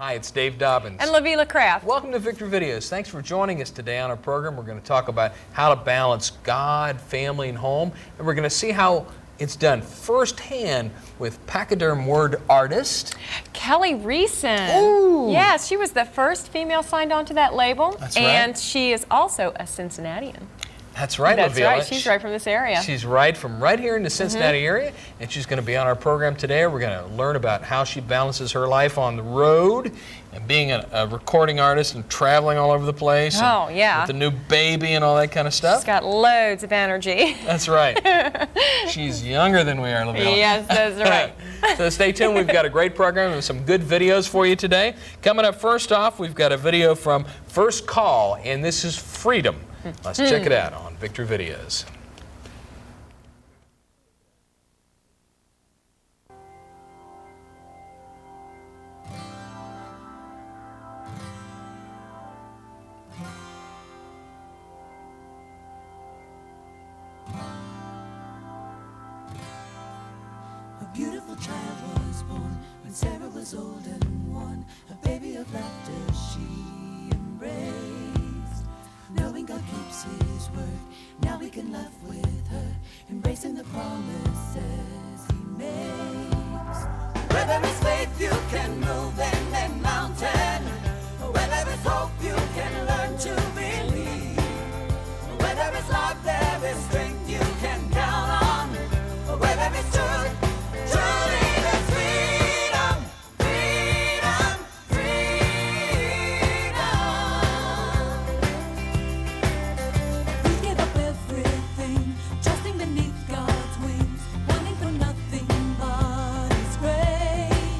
Hi, it's Dave Dobbins. And Lavila Kraft. Welcome to Victory Videos. Thanks for joining us today on our program. We're going to talk about how to balance God, family, and home. And we're going to see how it's done firsthand with pachyderm word artist Kelly Riesen. Ooh. Yes, she was the first female signed onto that label. That's right. And she is also a Cincinnatian. That's right, That's Lavila. right. She's right from this area. She's right from right here in the Cincinnati area, and she's going to be on our program today. We're going to learn about how she balances her life on the road and being a recording artist and traveling all over the place. Oh, yeah. With the new baby and all that kind of stuff. She's got loads of energy. That's right. She's younger than we are, Lavila. Yes, that's right. So stay tuned. We've got a great program with some good videos for you today. Coming up first off, we've got a video from First Call, and this is Freedom. Let's check it out on Victory Videos. A beautiful child was born when Sarah was old and worn. A baby of laughter she embraced. Knowing God keeps His word, now we can laugh with her, embracing the promises He makes. Where there is faith, you can move any mountain. Where there is hope, you can learn to believe. Where there is love, there is strength you can count on. Where there is truth, truly there's freedom, freedom, freedom. We give up everything, trusting beneath God's wings, wanting for nothing but His grace.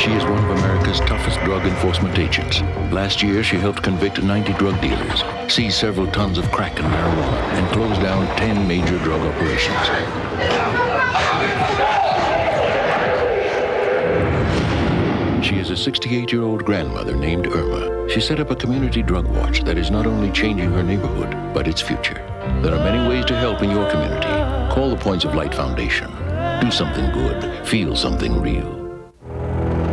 She is one of America's toughest drug enforcement agents. Last year, she helped convict 90 drug dealers, seized several tons of crack and marijuana, and closed down 10 major drug operations. She is a 68-year-old grandmother named Irma. She set up a community drug watch that is not only changing her neighborhood, but its future. There are many ways to help in your community. Call the Points of Light Foundation. Do something good. Feel something real.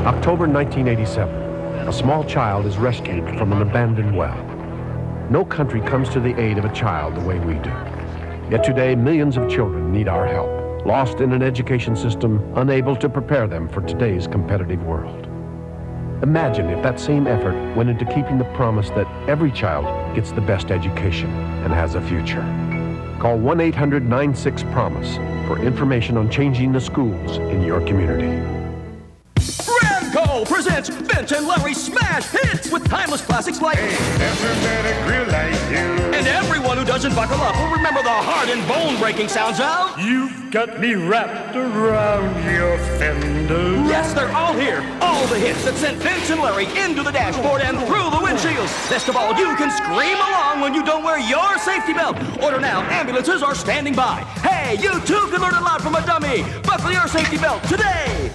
October 1987. A small child is rescued from an abandoned well. No country comes to the aid of a child the way we do. Yet today, millions of children need our help, lost in an education system unable to prepare them for today's competitive world. Imagine if that same effort went into keeping the promise that every child gets the best education and has a future. Call 1-800-96-PROMISE for information on changing the schools in your community. Ramco presents Vince and Larry Smash Hits with timeless classics like Never met a girl like you. And everyone who doesn't buckle up will remember the heart and bone-breaking sounds of You've got me wrapped around your fender. Yes, they're all here. All the hits that sent Vince and Larry into the dashboard and through the windshields. Best of all, you can scream along when you don't wear your safety belt. Order now. Ambulances are standing by. Hey, you too can learn a lot from a dummy. Buckle your safety belt today.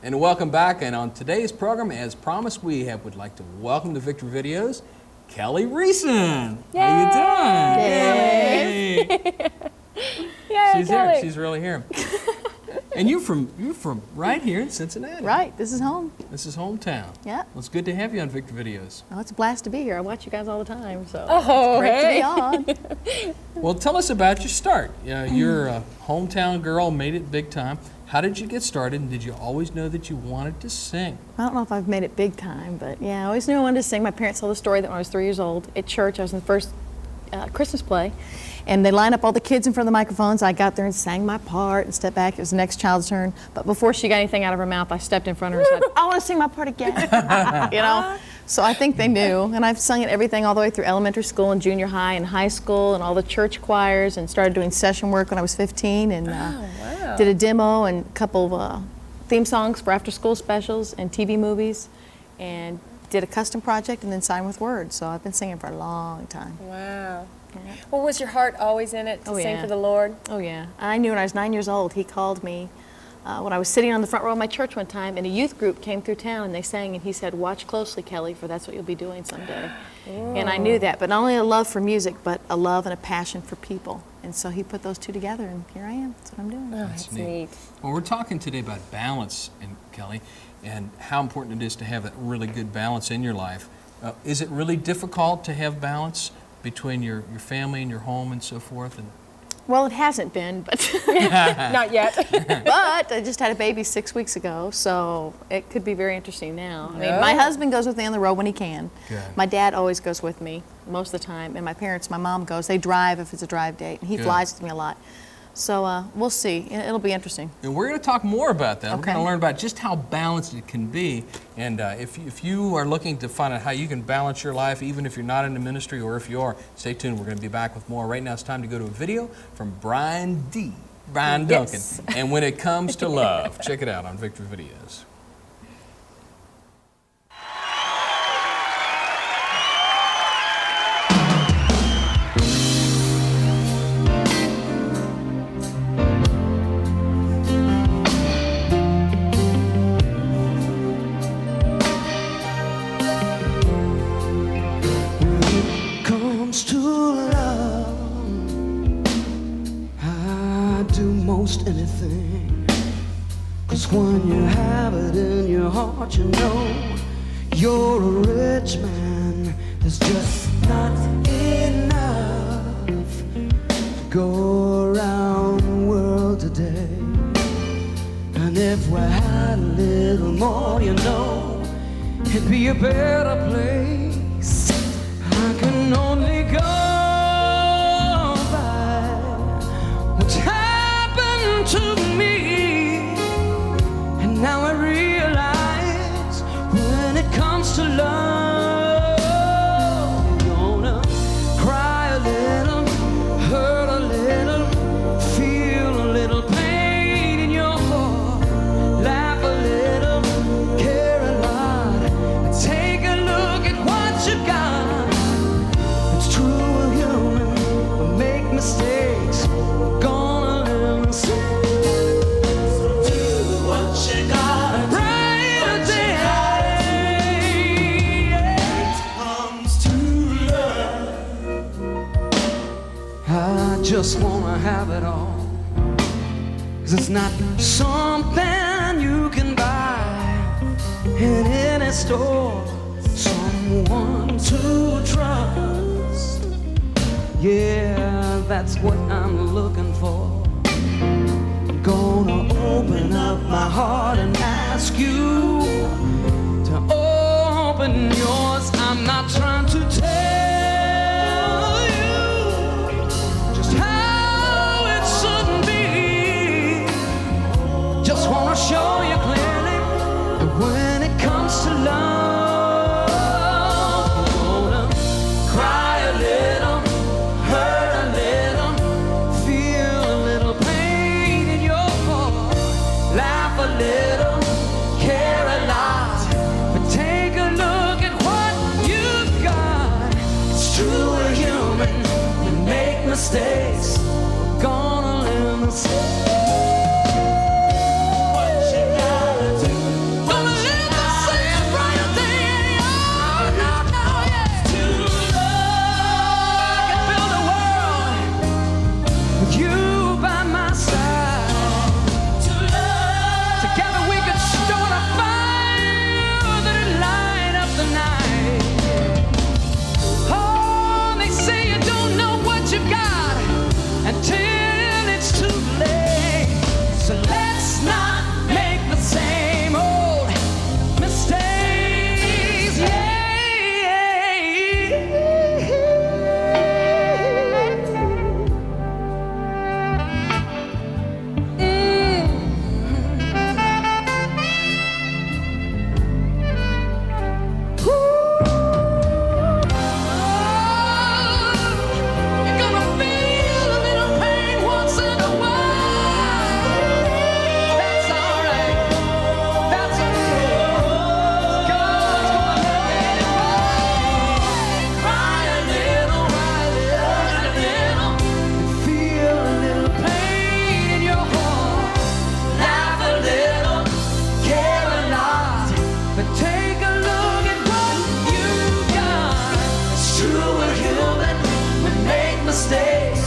And welcome back. And on today's program, as promised, would like to welcome to Victory Videos, Kelly Riesen. How you doing? Yay, She's Kelly. here. She's really here. And you're from right here in Cincinnati. Right, this is home. This is hometown. Yeah. Well, it's good to have you on Victory Videos. Oh, it's a blast to be here. I watch you guys all the time, so Oh, it's great hey. to be on. Well, tell us about your start. You're a hometown girl, made it big time. How did you get started, and did you always know that you wanted to sing? I don't know if I've made it big time, but yeah, I always knew I wanted to sing. My parents told the story that when I was 3 years old at church, I was in the first Christmas play, and they lined up all the kids in front of the microphones. I got there and sang my part and stepped back. It was the next child's turn. But before she got anything out of her mouth, I stepped in front of her and said, I want to sing my part again. You know? So I think they knew. And I've sung at everything all the way through elementary school and junior high and high school and all the church choirs, and started doing session work when I was 15 and did a demo and a couple of theme songs for after school specials and TV movies, and did a custom project and then signed with Word. So I've been singing for a long time. Wow. Well, was your heart always in it to Oh, sing yeah. for the Lord? Oh yeah. I knew when I was 9 years old, he called me when I was sitting on the front row of my church one time, and a youth group came through town and they sang, and he said, watch closely, Kelly, for that's what you'll be doing someday. And I knew that, but not only a love for music, but a love and a passion for people. And so he put those two together, and here I am. That's what I'm doing. Oh, that's neat. Well, we're talking today about balance, and Kelly, and how important it is to have a really good balance in your life. Is it really difficult to have balance between your family and your home and so forth? And Well, it hasn't been, but Not yet. but I just had a baby 6 weeks ago, so it could be very interesting now. I mean, Yeah. my husband goes with me on the road when he can. Good. My dad always goes with me most of the time, and my parents, my mom goes. They drive if it's a drive date, and he Good. flies with me a lot. So we'll see. It'll be interesting. And we're going to talk more about that. We're Okay. going to learn about just how balanced it can be. And if you are looking to find out how you can balance your life, even if you're not in the ministry, or if you are, stay tuned. We're going to be back with more. Right now it's time to go to a video from Brian Duncan. Yes. And When It Comes to Love. Check it out on Victory Videos. Comes to love, I do most anything. 'Cause when you have it in your heart, you know you're a rich man. There's just not enough to go around the world today. And if we had a little more, you know, it'd be a better place. I can only go by what's happened to me. And now I realize when it comes to love, just wanna have it all. 'Cause it's not something you can buy in any store. Someone to trust. Yeah, that's what I'm looking for. I'm gonna open up my heart and ask you to open yours. I'm not trying to tell you just how it shouldn't be. Just wanna show you clearly that when it comes to love, you're gonna cry a little, hurt a little, feel a little pain in your heart, laugh a little, care a lot, but take a look at what you've got. It's true, we're human, we make mistakes, we're gonna learn the same. Until it's too late. So let's not make the same old mistakes. You're gonna feel a little pain once in a while. That's alright. That's okay. God's gonna let it right. Cry a little, feel a little pain in your heart. Laugh a little, care a lot, but take a look at what you got. It's true, we're human, we make mistakes.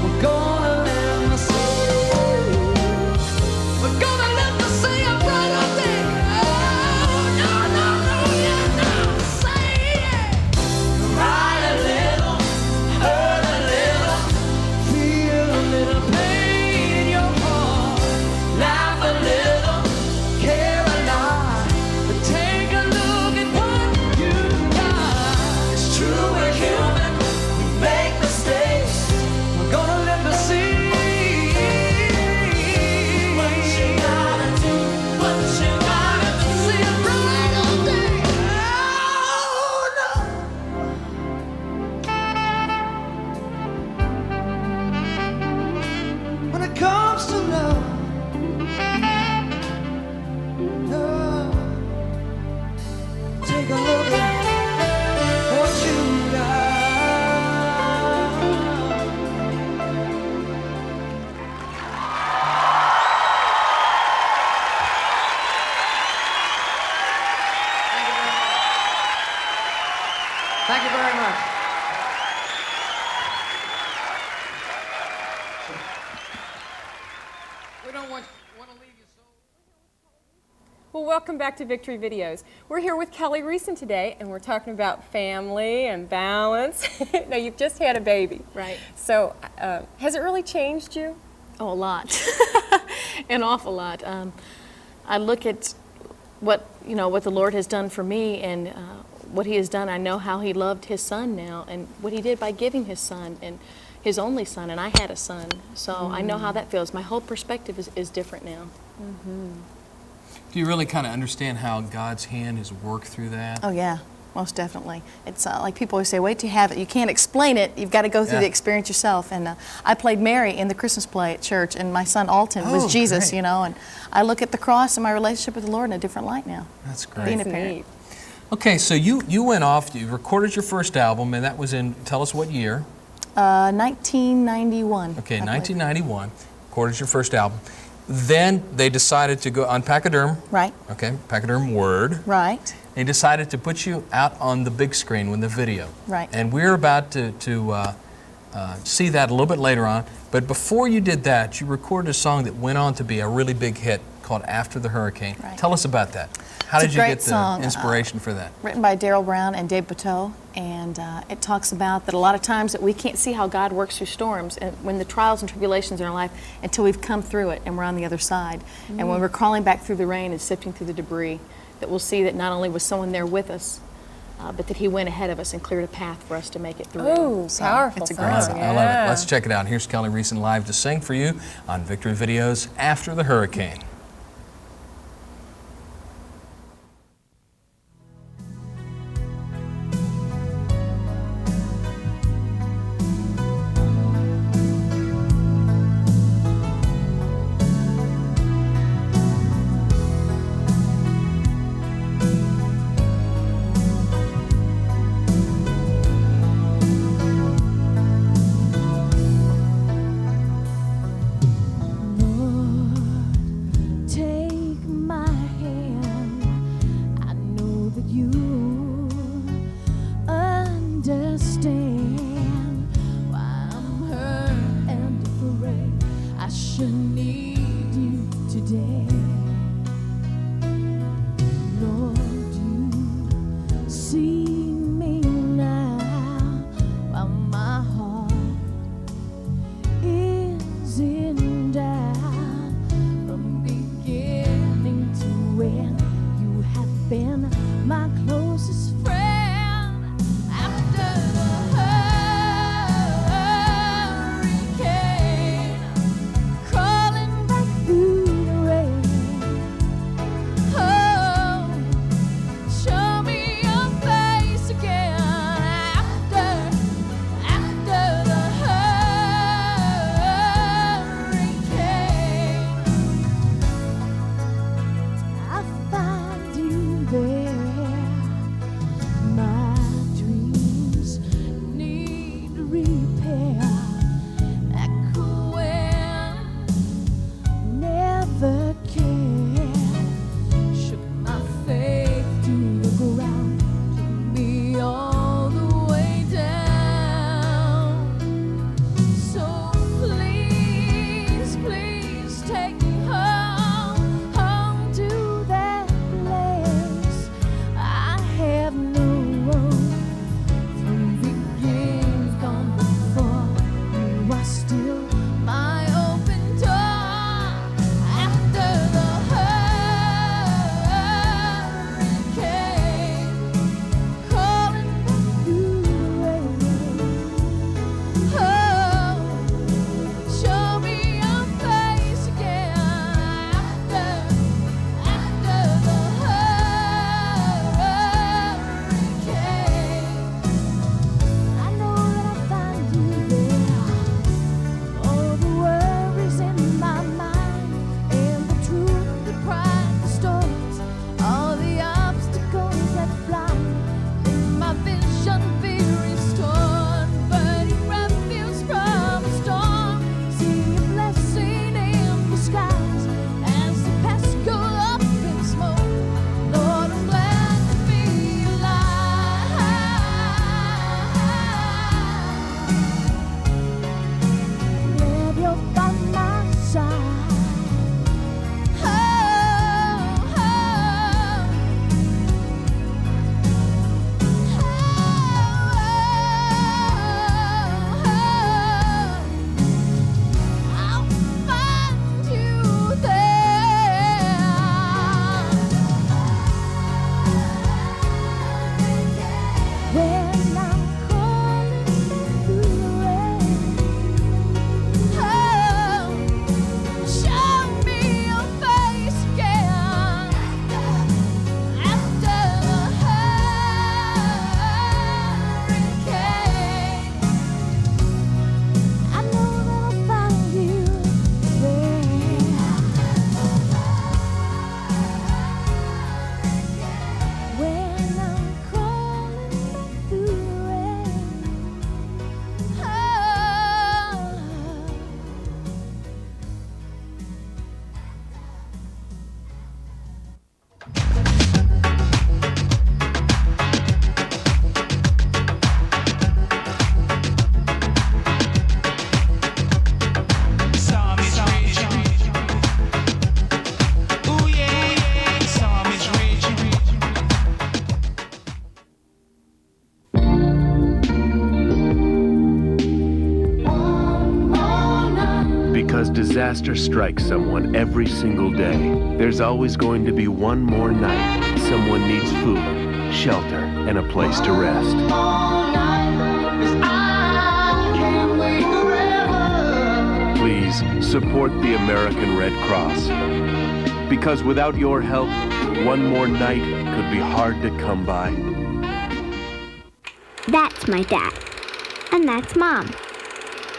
We're gonna learn to say, we're gonna learn to say a brighter day. Oh, no, no, no, yeah, no, say it. Cry a little, hurt a little, feel a little pain in your heart, laugh a little, care a lot, but take a look at what you got. It's true, we're human, we make mistakes. We're gonna live to see what you gotta do, what you gotta do. See a brighter day. Oh, no. When it comes to love, take a look at what you got. Thank you very much. We don't want to leave you so. Well, welcome back to Victory Videos. We're here with Kelli Riesen today, and we're talking about family and balance. Now, you've just had a baby. Right. So, has it really changed you? Oh, a lot. An awful lot. I look at what the Lord has done for me, and what He has done. I know how He loved His Son now, and what He did by giving His Son, and His only Son, and I had a son. So I know how that feels. My whole perspective is different now. Do you really kind of understand how God's hand has worked through that? Oh yeah, most definitely. It's like people always say, wait till you have it. You can't explain it. You've got to go through the experience yourself. And I played Mary in the Christmas play at church, and my son Alton was Jesus, great. and I look at the cross and my relationship with the Lord in a different light now. That's great. Being a That's parent. neat. Okay, so you went off, you recorded your first album, and that was in, tell us what year? 1991. Okay, I believe. 1991, recorded your first album. Then they decided to go on Pachyderm. Right. Okay, Pachyderm Word. Right. They decided to put you out on the big screen with the video. Right. And we're about to see that a little bit later on. But before you did that, you recorded a song that went on to be a really big hit called After the Hurricane. Right. Tell us about that. How It's a did you great get the song, inspiration for that? Written by Daryl Brown and Dave Bateau, and it talks about that a lot of times that we can't see how God works through storms and when the trials and tribulations in our life until we've come through it and we're on the other side. And when we're crawling back through the rain and sifting through the debris, that we'll see that not only was someone there with us, but that he went ahead of us and cleared a path for us to make it through. Ooh, So powerful it's a I great love song. it. I love it. Let's check it out. Here's Kelli Riesen live to sing for you on Victory Video's After the Hurricane. Take my hand. I know that you understand why I'm hurt and afraid. I should need you today. Lord, you see me now while my heart is in doubt. From beginning to end, you have been my closest friend. After the hurricane, crawling back through the rain, disaster strikes someone every single day, there's always going to be one more night someone needs food, shelter, and a place to rest. Please support the American Red Cross. Because without your help, one more night could be hard to come by. That's my dad. And that's Mom.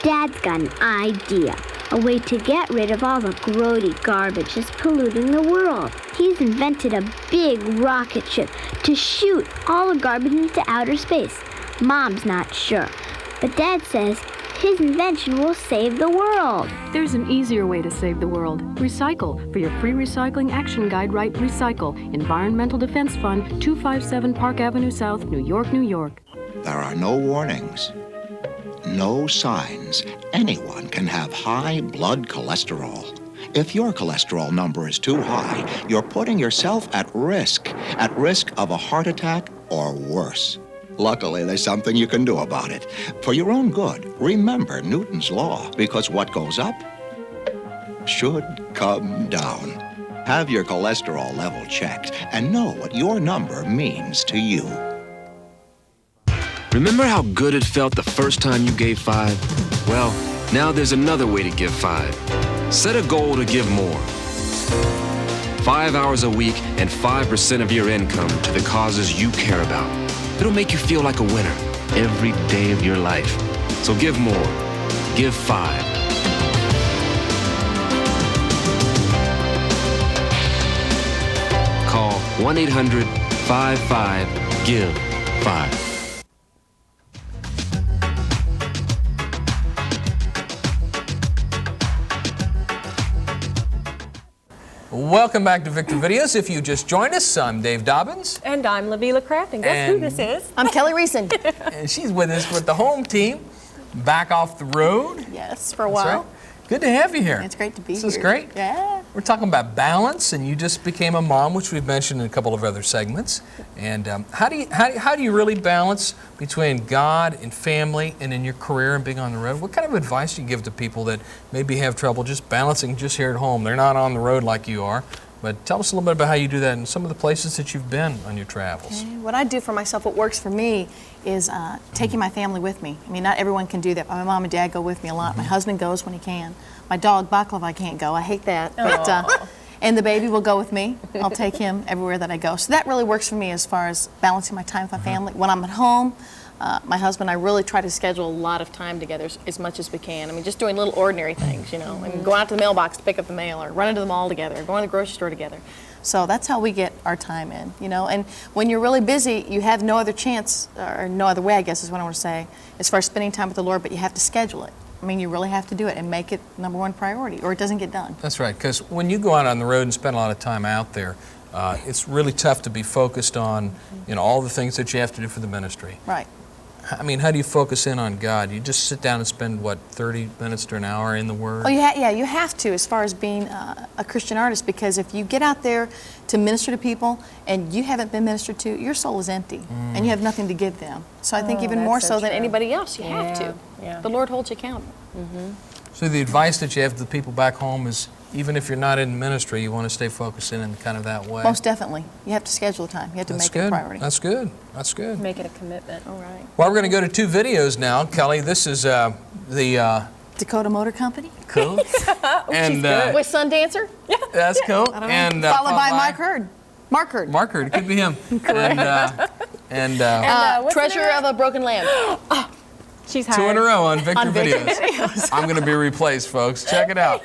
Dad's got an idea. A way to get rid of all the grody garbage that's polluting the world. He's invented a big rocket ship to shoot all the garbage into outer space. Mom's not sure, but Dad says his invention will save the world. There's an easier way to save the world. Recycle. For your free recycling action guide, write Recycle. Environmental Defense Fund, 257 Park Avenue South, New York, New York. There are no warnings, no signs. Anyone can have high blood cholesterol. If your cholesterol number is too high, you're putting yourself at risk of a heart attack or worse. Luckily, there's something you can do about it. For your own good, remember Newton's law, because what goes up should come down. Have your cholesterol level checked and know what your number means to you. Remember how good it felt the first time you gave 5? Well, now there's another way to give 5. Set a goal to give more. 5 hours a week and 5% of your income to the causes you care about. It'll make you feel like a winner every day of your life. So give more. Give 5. Call 1-800-55-GIVE-5. Welcome back to Victor Videos. If you just joined us, I'm Dave Dobbins. And I'm Lavila Craft, and guess who this is? I'm Kelli Riesen. And she's with us with the home team, back off the road. Yes, for a That's while. right. Good to have you here. It's great to be here. This is great. Yeah. We're talking about balance, and you just became a mom, which we've mentioned in a couple of other segments. And how do you really balance between God and family and in your career and being on the road? What kind of advice do you give to people that maybe have trouble just balancing just here at home? They're not on the road like you are. But tell us a little bit about how you do that and some of the places that you've been on your travels. Okay. What I do for myself, what works for me, is taking my family with me. I mean, not everyone can do that. My mom and dad go with me a lot. My husband goes when he can. My dog, Baklava, can't go. I hate that. But, and the baby will go with me. I'll take him everywhere that I go. So that really works for me as far as balancing my time with my family. When I'm at home, my husband and I really try to schedule a lot of time together as much as we can. I mean, just doing little ordinary things, you know, and going out to the mailbox to pick up the mail, or running to the mall together, or going to the grocery store together. So that's how we get our time in, you know. And when you're really busy, you have no other chance, or no other way, I guess is what I want to say, as far as spending time with the Lord, but you have to schedule it. I mean, you really have to do it and make it #1 priority, or it doesn't get done. That's right, because when you go out on the road and spend a lot of time out there, it's really tough to be focused on, you know, all the things that you have to do for the ministry. Right. I mean, how do you focus in on God? You just sit down and spend, what, 30 minutes to an hour in the Word? Oh, you have to, as far as being a Christian artist, because if you get out there to minister to people and you haven't been ministered to, your soul is empty and you have nothing to give them. So I think even more so than anybody else, you have to. Yeah. The Lord holds you accountable. So the advice that you have to the people back home is, even if you're not in ministry, you want to stay focused in kind of that way? Most definitely. You have to schedule time. You have to make it a priority. That's good. That's good. Make it a commitment. All right. Well, we're going to go to 2 videos now. Kelly, this is the... Dakota Motor Company. Cool. And with Sundancer. Yeah. That's cool. And followed by Mark Hurd. Mark Hurd. Mark Hurd. It could be him. And Treasure of a Broken Land. She's 2 in a row on Victor Videos. I'm going to be replaced, folks. Check it out.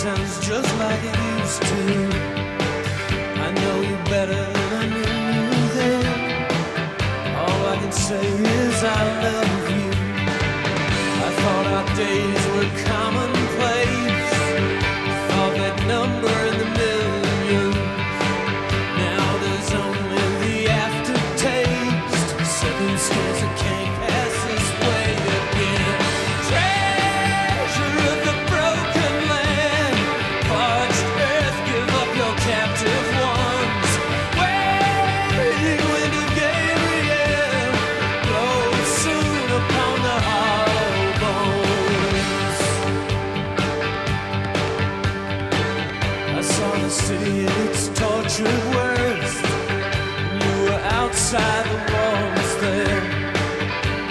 sounds just like it used to. I know you better than I knew you then. All I can say is I love you. I thought our days were commonplace. Thought that number in the million. Now there's only the aftertaste. Second stairs that can't pass this way again. Treasure of the broken land. Parched earth, give up your captive ones. Waiting wind of Gabriel. Blow soon upon the hollow bones. I saw the city at its tortured worst. You were outside the walls there.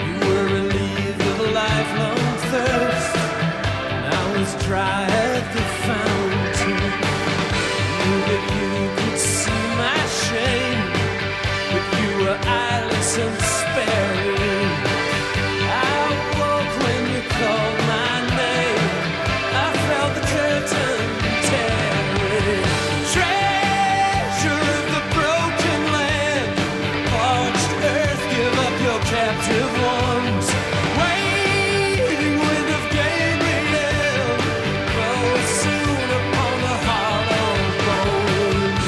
You were relieved of a lifelong thirst. And I was dry at the fountain. Knew that you could see my shame, but you were eyeless and sparing. I woke when you called my name. I felt the curtain tearing. Treasure of the broken land. Parched earth, give up your captive ones. Waiting wind of Gabriel. Blow soon upon the hollow bones.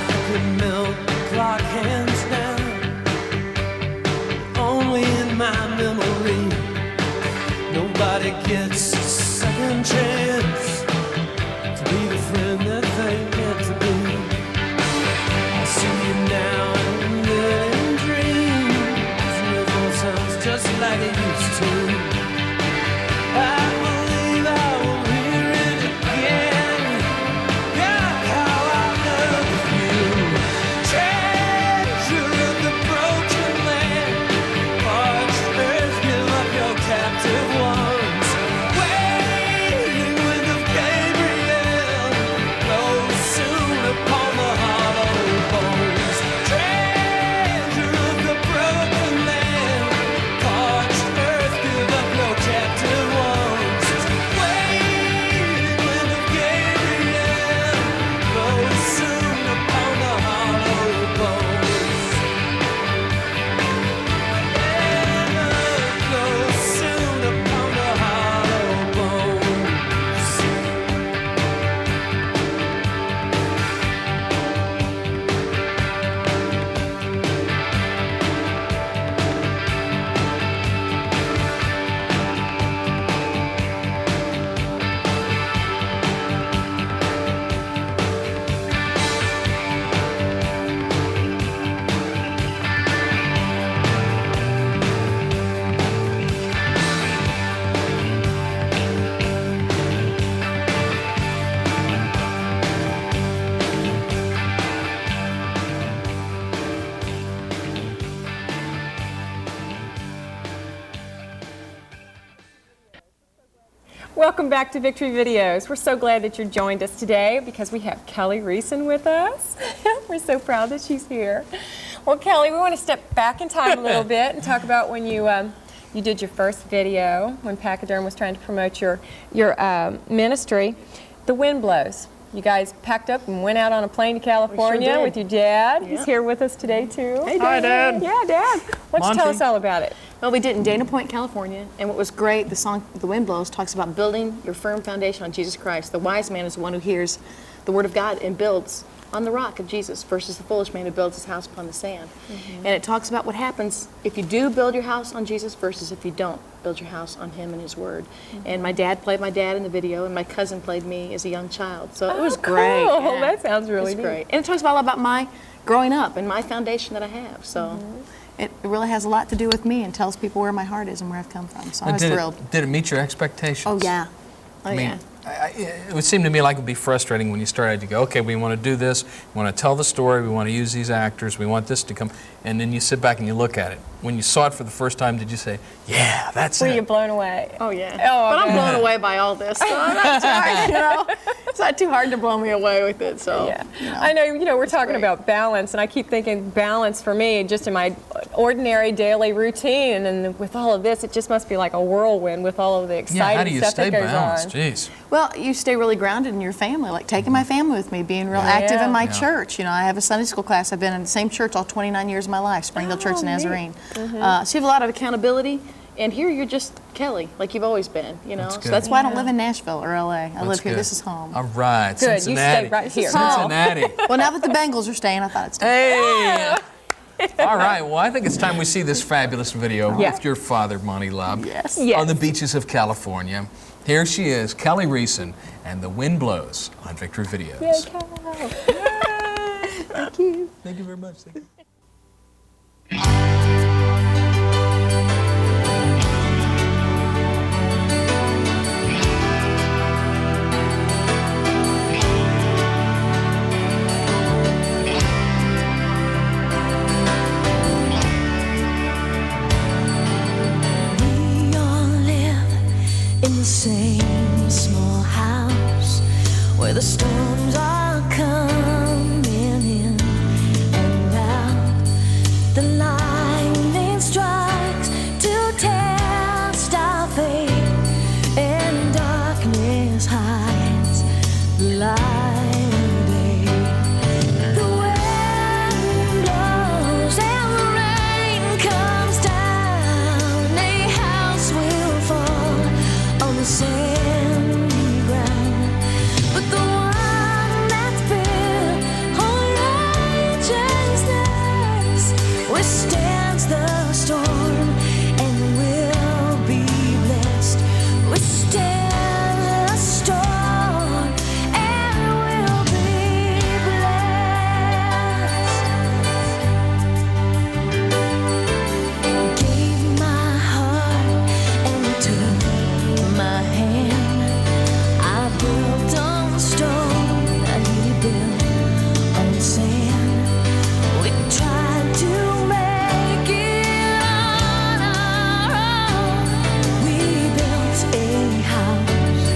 I could melt the clock hands down. Only in my memory. Nobody gets a second chance to be the friend that they meant to be. I see you now and then in dreams. Your voice sounds just like it used to. I believe I will hear it again. God, how I love you. Treasure of the broken land. Parched earth, give up your captive ones. Waiting wind of Gabriel. Blow soon upon the hollow bones. Treasure of the broken land. Parched earth, give up your captive ones. Waiting wind of Gabriel. Blow soon upon the hollow bones. Blow soon upon the hollow bones. Welcome back to Victory Videos. We're so glad that you joined us today because we have Kelli Reisen with us. We're so proud that she's here. Well, Kelli, we want to step back in time a little bit and talk about when you did your first video when Pachyderm was trying to promote your ministry. The wind blows. You guys packed up and went out on a plane to California with your dad. He's here with us today too. Hey, Dad. Hi, Dad. Yeah, Dad. Why don't you tell us all about it? Well, we did in Dana Point, California, and what was great, the song "The Wind Blows" talks about building your firm foundation on Jesus Christ. The wise man is the one who hears the word of God and builds on the rock of Jesus versus the foolish man who builds his house upon the sand. And it talks about what happens if you do build your house on Jesus versus if you don't build your house on him and his word. And my dad played my dad in the video, and my cousin played me as a young child. So it was great. Cool. Yeah. That sounds really neat. Great. And it talks all about my growing up and my foundation that I have. So it really has a lot to do with me and tells people where my heart is and where I've come from. So I was thrilled. Did it meet your expectations? Oh, yeah. Oh, I mean, yeah. it would seem to me like it would be frustrating when you started to go, okay, we want to do this, we want to tell the story, we want to use these actors, we want this to come, and then you sit back and you look at it. When you saw it for the first time, did you say, yeah, that's Were it? you blown away? Oh, yeah. Oh, but I'm blown away by all this, so I'm not trying, It's not too hard to blow me away with it, so. Yeah. I know, we're talking about balance, and I keep thinking balance for me, just in my ordinary daily routine, and with all of this, it just must be like a whirlwind with all of the exciting stuff that goes on. Jeez. Well, you stay really grounded in your family, like taking my family with me, being real active in my church. I have a Sunday school class. I've been in the same church all 29 years of my life, Springdale Church of Nazarene. So you have a lot of accountability, and here you're just Kelly, like you've always been, So that's why I don't live in Nashville or LA. I live here. This is home. All right, Good. Cincinnati. You stay right here. Cincinnati. Well, now that the Bengals are staying, I thought it's time. Hey! All right, well, I think it's time we see this fabulous video with your father, Monty Love, on the beaches of California. Here she is, Kelli Riesen, and The Wind Blows on Victory Videos. Yay, Cal. Thank you. Thank you very much. Thank you. We all live in the same small house where the storms are coming in and out. The lightning strikes to test our faith, and darkness hides the light of day. The wind blows and the rain comes down. A house will fall on the sandy ground, but the one that's built on righteousness withstands the storm and will be blessed. Withstand the storm and will be blessed. Gave my heart and took my hand. I built on stone, he built on sand. We tried to make it on our own. We built a house,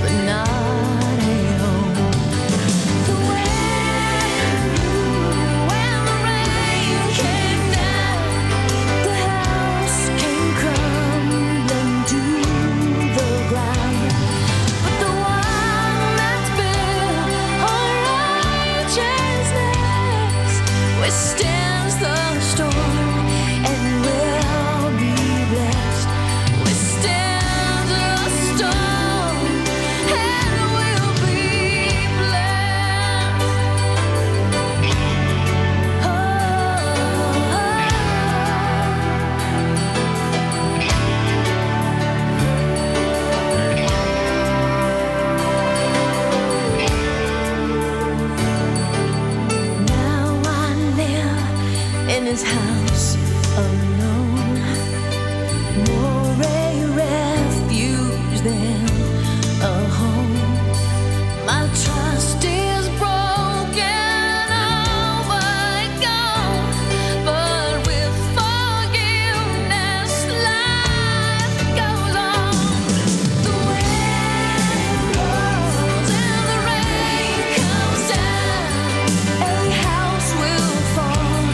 but not a home. The wind blew and the rain came down. The house came crumbling to the ground. But the one that's built on righteousness withstands the storm and will be blessed. Withstands the storm and will be blessed. Now I live in his house alone, more a refuge than a home. My trust is broken, overgone, but with forgiveness life goes on. The wind blows and the rain comes down. A house will fall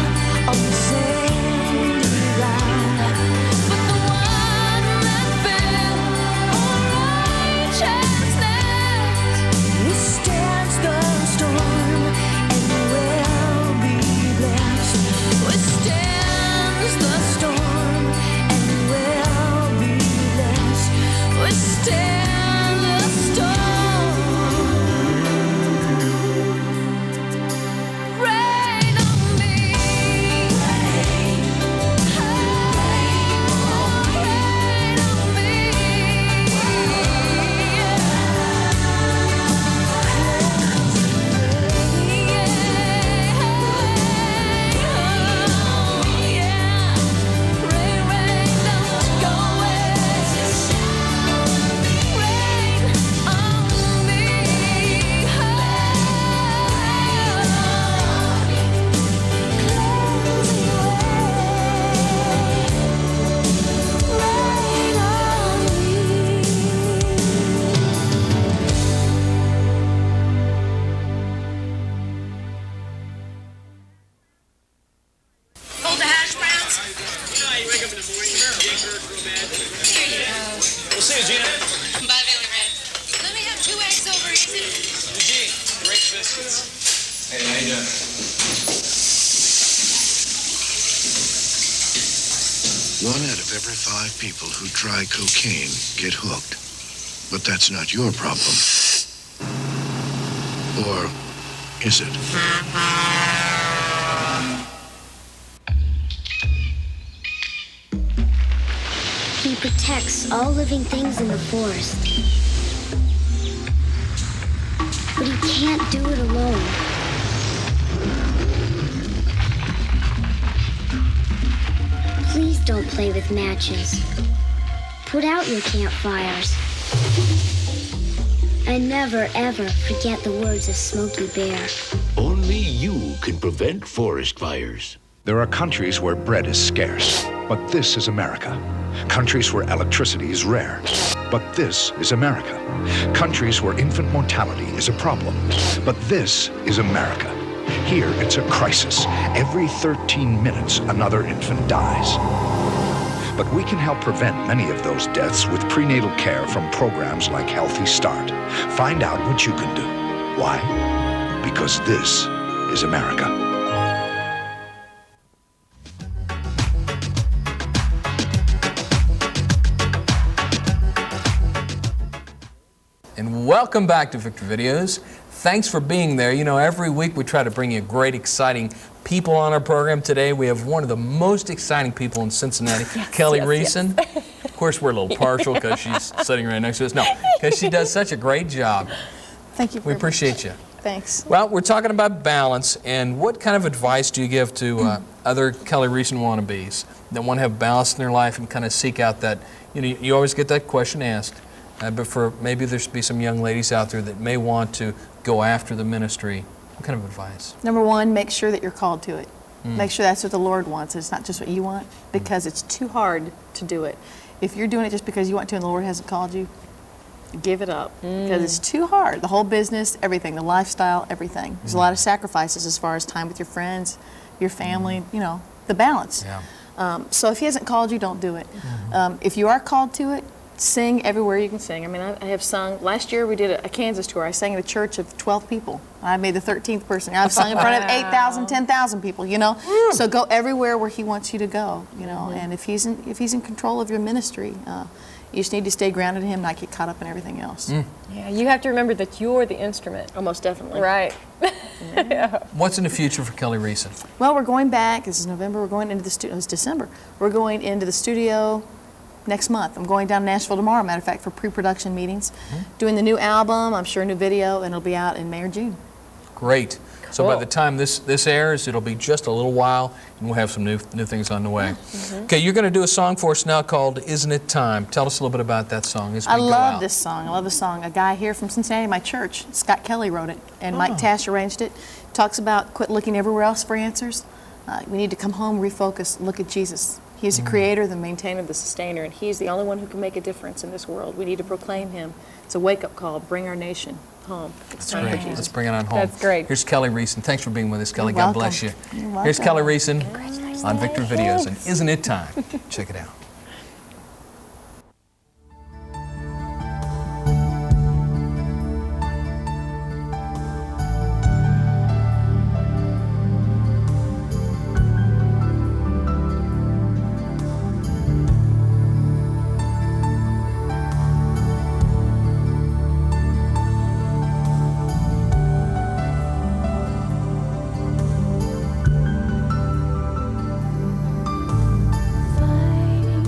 on the sandy ground. Hey, how you doing? One out of every 5 people who try cocaine get hooked. But that's not your problem. Or is it? He protects all living things in the forest. But he can't do it alone. Please don't play with matches. Put out your campfires. And never, ever forget the words of Smokey Bear. Only you can prevent forest fires. There are countries where bread is scarce, but this is America. Countries where electricity is rare, but this is America. Countries where infant mortality is a problem, but this is America. Here, it's a crisis. Every 13 minutes, another infant dies. But we can help prevent many of those deaths with prenatal care from programs like Healthy Start. Find out what you can do. Why? Because this is America. And welcome back to Victor Videos. Thanks for being there. You know, every week we try to bring you great, exciting people on our program. Today we have one of the most exciting people in Cincinnati, Kelly Riesen. Yes. Of course, we're a little partial because she's sitting right next to us. No, because she does such a great job. Thank you. We appreciate you. Thanks. Well, we're talking about balance, and what kind of advice do you give to other Kelly Riesen wannabes that want to have balance in their life and kind of seek out that, you know, you always get that question asked, but for maybe there's be some young ladies out there that may want to go after the ministry. What kind of advice? Number one, make sure that you're called to it. Make sure that's what the Lord wants. It's not just what you want, because it's too hard to do it. If you're doing it just because you want to and the Lord hasn't called you, give it up, because it's too hard. The whole business, everything, the lifestyle, everything. There's a lot of sacrifices as far as time with your friends, your family, you know, the balance. Yeah. So if He hasn't called you, don't do it. If you are called to it, sing everywhere you can sing. I mean, I have sung, last year we did a Kansas tour. I sang in a church of 12 people. I made the 13th person. I've sung in front of 8,000, 10,000 people, you know. So go everywhere where He wants you to go, you know. And if he's in control of your ministry, you just need to stay grounded in Him, not get caught up in everything else. Yeah, you have to remember that you're the instrument. Oh, most definitely. Right. What's in the future for Kelly Riesen? Well, we're going back. This is November. We're going into the studio. It's December. We're going into the studio next month. I'm going down to Nashville tomorrow, matter of fact, for pre-production meetings. Doing the new album, I'm sure a new video, and it'll be out in May or June. Great. So by the time this airs, it'll be just a little while, and we'll have some new things on the way. Okay, you're going to do a song for us now called Isn't It Time? Tell us a little bit about that song as we I go love out. this song. I love this song. A guy here from Cincinnati, my church, Scott Kelly, wrote it, and Mike Tash arranged it. Talks about quit looking everywhere else for answers. We need to come home, refocus, look at Jesus. He's the creator, the maintainer, the sustainer, and He's the only one who can make a difference in this world. We need to proclaim Him. It's a wake-up call. Bring our nation home. It's time for Jesus. Let's bring it on home. That's great. Here's Kelly Riesen. Thanks for being with us, Kelly. You're God welcome. bless you. You're welcome. Here's Kelly Riesen on Victor Videos, and Isn't It Time? Check it out. Fighting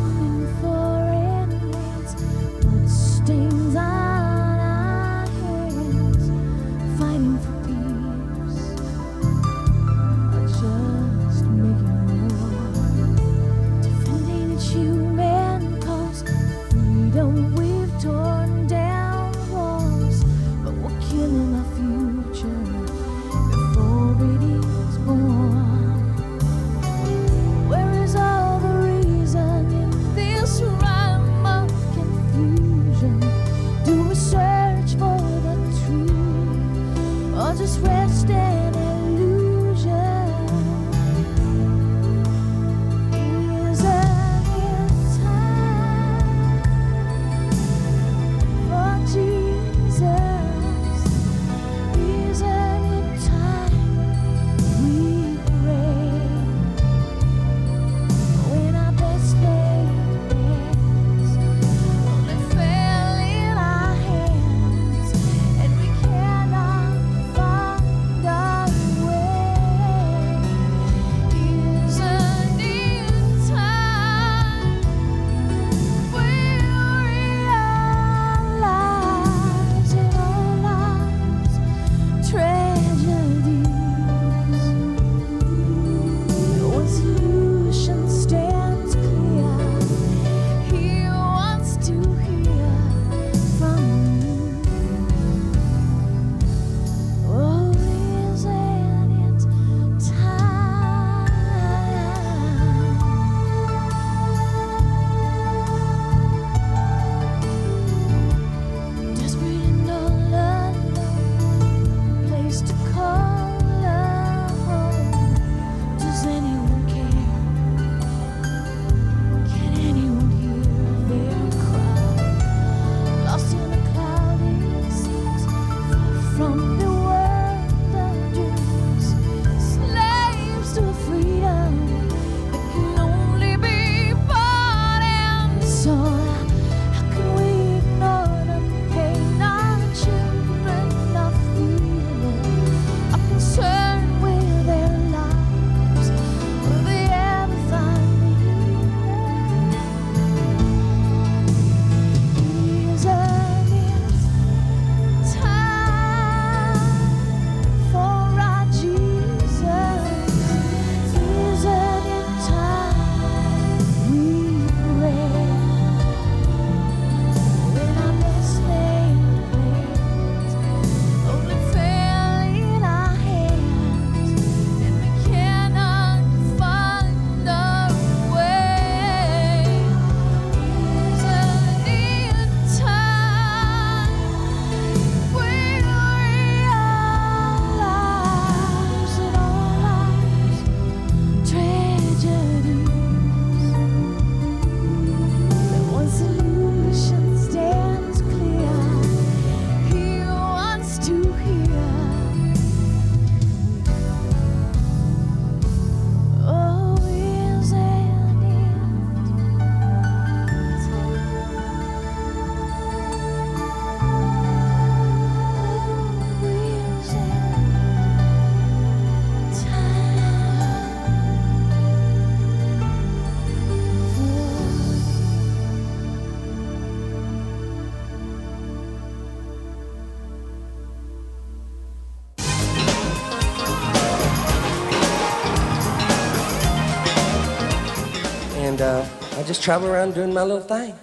And I just travel around doing my little thing.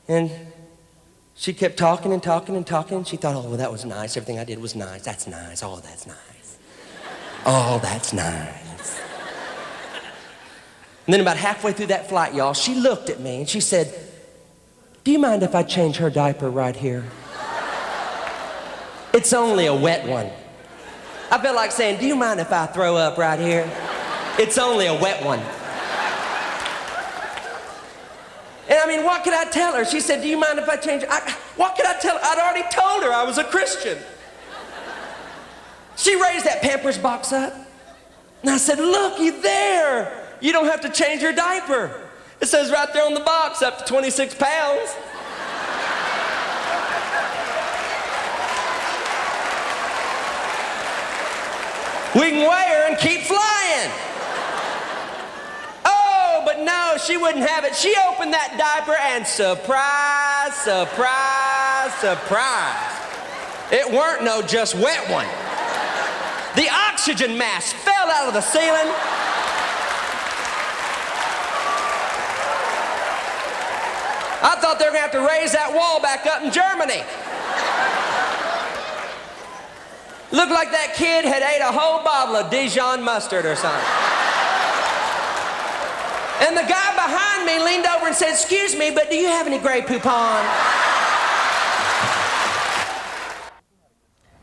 And she kept talking and talking and talking. She thought, oh, well, that was nice. Everything I did was nice. That's nice. Oh, that's nice. Oh, that's nice. And then about halfway through that flight, y'all, she looked at me and she said, do you mind if I change her diaper right here? It's only a wet one. I felt like saying, do you mind if I throw up right here? It's only a wet one. And I mean, what could I tell her? She said, do you mind if I change her? What could I tell her? I'd already told her I was a Christian. She raised that Pampers box up. And I said, looky there. You don't have to change your diaper. It says right there on the box, up to 26 pounds. We can weigh her and keep flying. Oh, but no, she wouldn't have it. She opened that diaper and surprise, surprise, surprise. It weren't no just wet one. The oxygen mask fell out of the ceiling. I thought they were going to have to raise that wall back up in Germany. Looked like that kid had ate a whole bottle of Dijon mustard or something. And the guy behind me leaned over and said, excuse me, but do you have any Grey Poupon?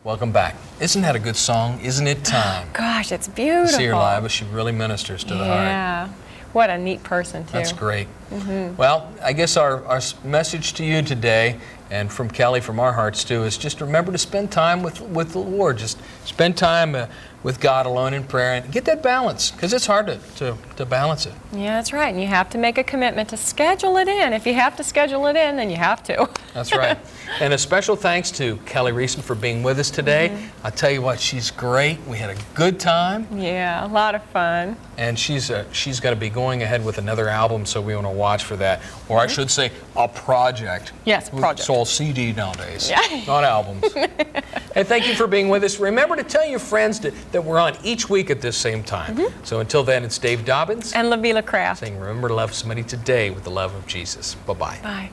Welcome back. Isn't that a good song? Isn't it time? Gosh, it's beautiful. To see her live, but she really ministers to the heart. Yeah. What a neat person, too. That's great. Well, I guess our message to you today, and from Kelly, from our hearts too, is just remember to spend time with the Lord. Just spend time with God alone in prayer and get that balance, because it's hard to balance it. Yeah, that's right. And you have to make a commitment to schedule it in. If you have to schedule it in, then you have to. That's right. And a special thanks to Kelly Riesen for being with us today. I'll tell you what, she's great. We had a good time. Yeah, a lot of fun. And she's going to be going ahead with another album, so we want to watch for that. Or I should say, a project. Yes, project. It's all CD nowadays, Yeah. not albums. And thank you for being with us. Remember to tell your friends that we're on each week at this same time. So until then, it's Dave Dobbins and LaVila Craft saying, remember to love somebody today with the love of Jesus. Bye-bye. Bye.